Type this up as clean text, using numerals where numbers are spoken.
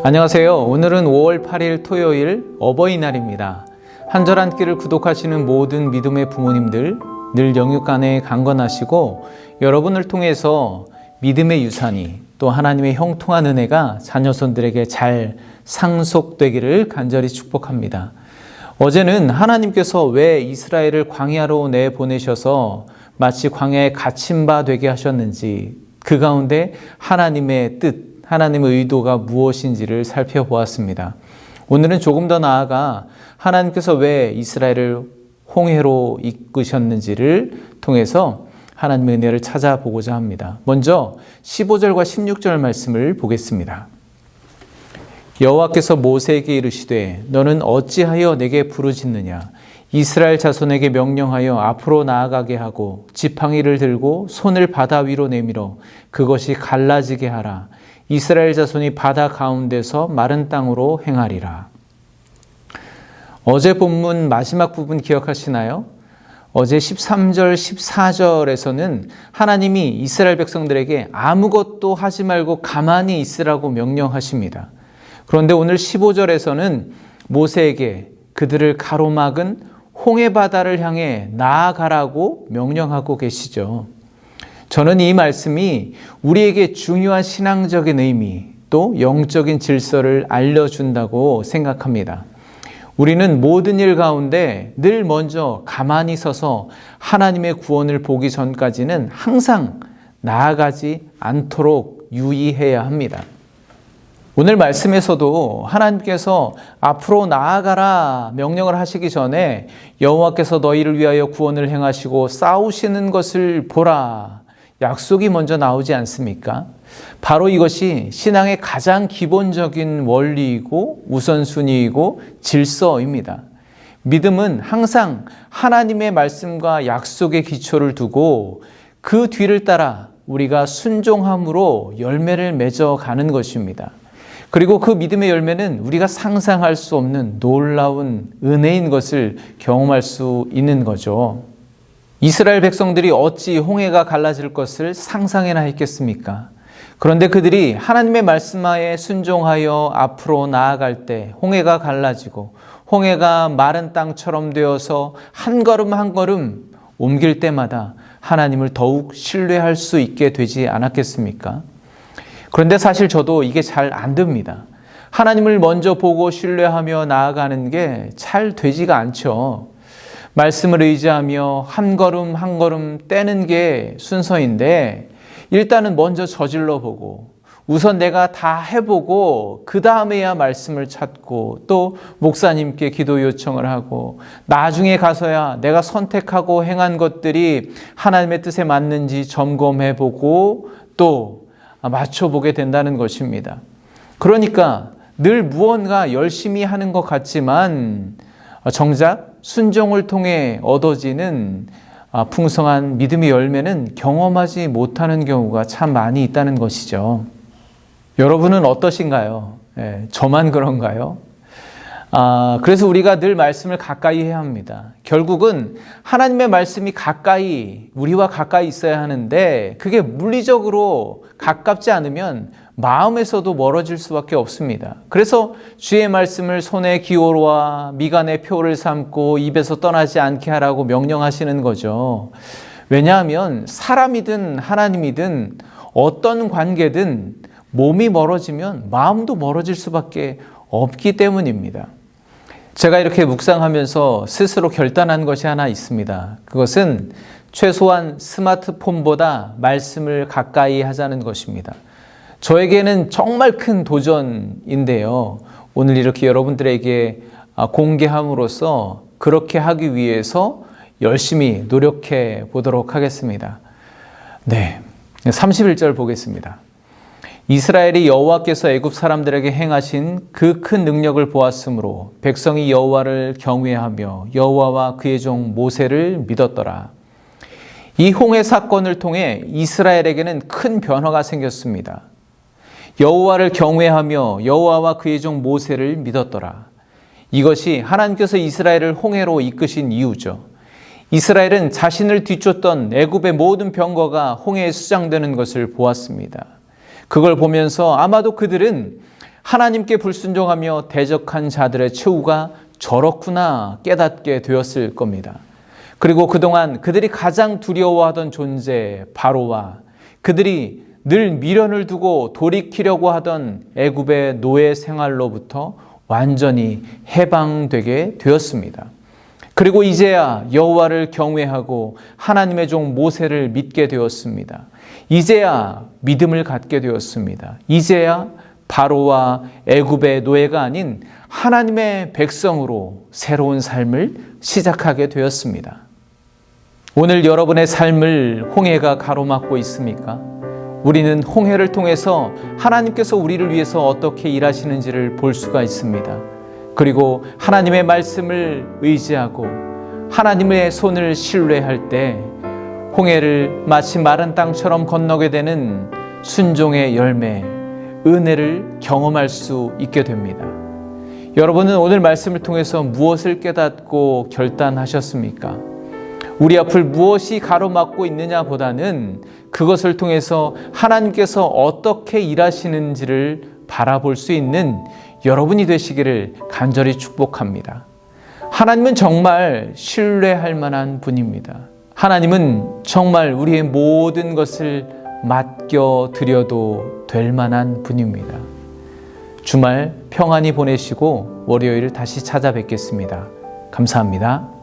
안녕하세요. 오늘은 5월 8일 토요일 어버이날입니다. 한 절 한 끼를 구독하시는 모든 믿음의 부모님들 늘 영육 안에 강건하시고 여러분을 통해서 믿음의 유산이 또 하나님의 형통한 은혜가 자녀손들에게 잘 상속되기를 간절히 축복합니다. 어제는 하나님께서 왜 이스라엘을 광야로 내보내셔서 마치 광야에 갇힌 바 되게 하셨는지, 그 가운데 하나님의 뜻, 하나님의 의도가 무엇인지를 살펴보았습니다. 오늘은 조금 더 나아가 하나님께서 왜 이스라엘을 홍해로 이끄셨는지를 통해서 하나님의 은혜를 찾아보고자 합니다. 먼저 15절과 16절 말씀을 보겠습니다. 여호와께서 모세에게 이르시되 너는 어찌하여 내게 부르짖느냐? 이스라엘 자손에게 명령하여 앞으로 나아가게 하고 지팡이를 들고 손을 바다 위로 내밀어 그것이 갈라지게 하라. 이스라엘 자손이 바다 가운데서 마른 땅으로 행하리라. 어제 본문 마지막 부분 기억하시나요? 어제 13절, 14절에서는 하나님이 이스라엘 백성들에게 아무것도 하지 말고 가만히 있으라고 명령하십니다. 그런데 오늘 15절에서는 모세에게 그들을 가로막은 홍해바다를 향해 나아가라고 명령하고 계시죠. 저는 이 말씀이 우리에게 중요한 신앙적인 의미 또 영적인 질서를 알려준다고 생각합니다. 우리는 모든 일 가운데 늘 먼저 가만히 서서 하나님의 구원을 보기 전까지는 항상 나아가지 않도록 유의해야 합니다. 오늘 말씀에서도 하나님께서 앞으로 나아가라 명령을 하시기 전에 여호와께서 너희를 위하여 구원을 행하시고 싸우시는 것을 보라 약속이 먼저 나오지 않습니까? 바로 이것이 신앙의 가장 기본적인 원리이고 우선순위이고 질서입니다. 믿음은 항상 하나님의 말씀과 약속의 기초를 두고 그 뒤를 따라 우리가 순종함으로 열매를 맺어가는 것입니다. 그리고 그 믿음의 열매는 우리가 상상할 수 없는 놀라운 은혜인 것을 경험할 수 있는 거죠. 이스라엘 백성들이 어찌 홍해가 갈라질 것을 상상해나 했겠습니까? 그런데 그들이 하나님의 말씀하에 순종하여 앞으로 나아갈 때 홍해가 갈라지고 홍해가 마른 땅처럼 되어서 한 걸음 한 걸음 옮길 때마다 하나님을 더욱 신뢰할 수 있게 되지 않았겠습니까? 그런데 사실 저도 이게 잘 안 됩니다. 하나님을 먼저 보고 신뢰하며 나아가는 게 잘 되지가 않죠. 말씀을 의지하며 한 걸음 한 걸음 떼는 게 순서인데 일단은 먼저 저질러 보고 우선 내가 다 해보고 그 다음에야 말씀을 찾고 또 목사님께 기도 요청을 하고 나중에 가서야 내가 선택하고 행한 것들이 하나님의 뜻에 맞는지 점검해보고 또 맞춰보게 된다는 것입니다. 그러니까 늘 무언가 열심히 하는 것 같지만 정작 순종을 통해 얻어지는 풍성한 믿음의 열매는 경험하지 못하는 경우가 참 많이 있다는 것이죠. 여러분은 어떠신가요? 저만 그런가요? 그래서 우리가 늘 말씀을 가까이 해야 합니다. 결국은 하나님의 말씀이 우리와 가까이 있어야 하는데 그게 물리적으로 가깝지 않으면 마음에서도 멀어질 수밖에 없습니다. 그래서 주의 말씀을 손에 기호로와 미간에 표를 삼고 입에서 떠나지 않게 하라고 명령하시는 거죠. 왜냐하면 사람이든 하나님이든 어떤 관계든 몸이 멀어지면 마음도 멀어질 수밖에 없기 때문입니다. 제가 이렇게 묵상하면서 스스로 결단한 것이 하나 있습니다. 그것은 최소한 스마트폰보다 말씀을 가까이 하자는 것입니다. 저에게는 정말 큰 도전인데요. 오늘 이렇게 여러분들에게 공개함으로써 그렇게 하기 위해서 열심히 노력해 보도록 하겠습니다. 31절 보겠습니다. 이스라엘이 여호와께서 애굽 사람들에게 행하신 그 큰 능력을 보았으므로 백성이 여호와를 경외하며 여호와와 그의 종 모세를 믿었더라. 이 홍해 사건을 통해 이스라엘에게는 큰 변화가 생겼습니다. 여호와를 경외하며 여호와와 그의 종 모세를 믿었더라. 이것이 하나님께서 이스라엘을 홍해로 이끄신 이유죠. 이스라엘은 자신을 뒤쫓던 애굽의 모든 병거가 홍해에 수장되는 것을 보았습니다. 그걸 보면서 아마도 그들은 하나님께 불순종하며 대적한 자들의 최후가 저렇구나 깨닫게 되었을 겁니다. 그리고 그동안 그들이 가장 두려워하던 존재 바로와 그들이 늘 미련을 두고 돌이키려고 하던 애굽의 노예 생활로부터 완전히 해방되게 되었습니다. 그리고 이제야 여호와를 경외하고 하나님의 종 모세를 믿게 되었습니다. 이제야 믿음을 갖게 되었습니다. 이제야 바로와 애굽의 노예가 아닌 하나님의 백성으로 새로운 삶을 시작하게 되었습니다. 오늘 여러분의 삶을 홍해가 가로막고 있습니까? 우리는 홍해를 통해서 하나님께서 우리를 위해서 어떻게 일하시는지를 볼 수가 있습니다. 그리고 하나님의 말씀을 의지하고 하나님의 손을 신뢰할 때 홍해를 마치 마른 땅처럼 건너게 되는 순종의 열매, 은혜를 경험할 수 있게 됩니다. 여러분은 오늘 말씀을 통해서 무엇을 깨닫고 결단하셨습니까? 우리 앞을 무엇이 가로막고 있느냐 보다는 그것을 통해서 하나님께서 어떻게 일하시는지를 바라볼 수 있는 여러분이 되시기를 간절히 축복합니다. 하나님은 정말 신뢰할 만한 분입니다. 하나님은 정말 우리의 모든 것을 맡겨드려도 될 만한 분입니다. 주말 평안히 보내시고 월요일 다시 찾아뵙겠습니다. 감사합니다.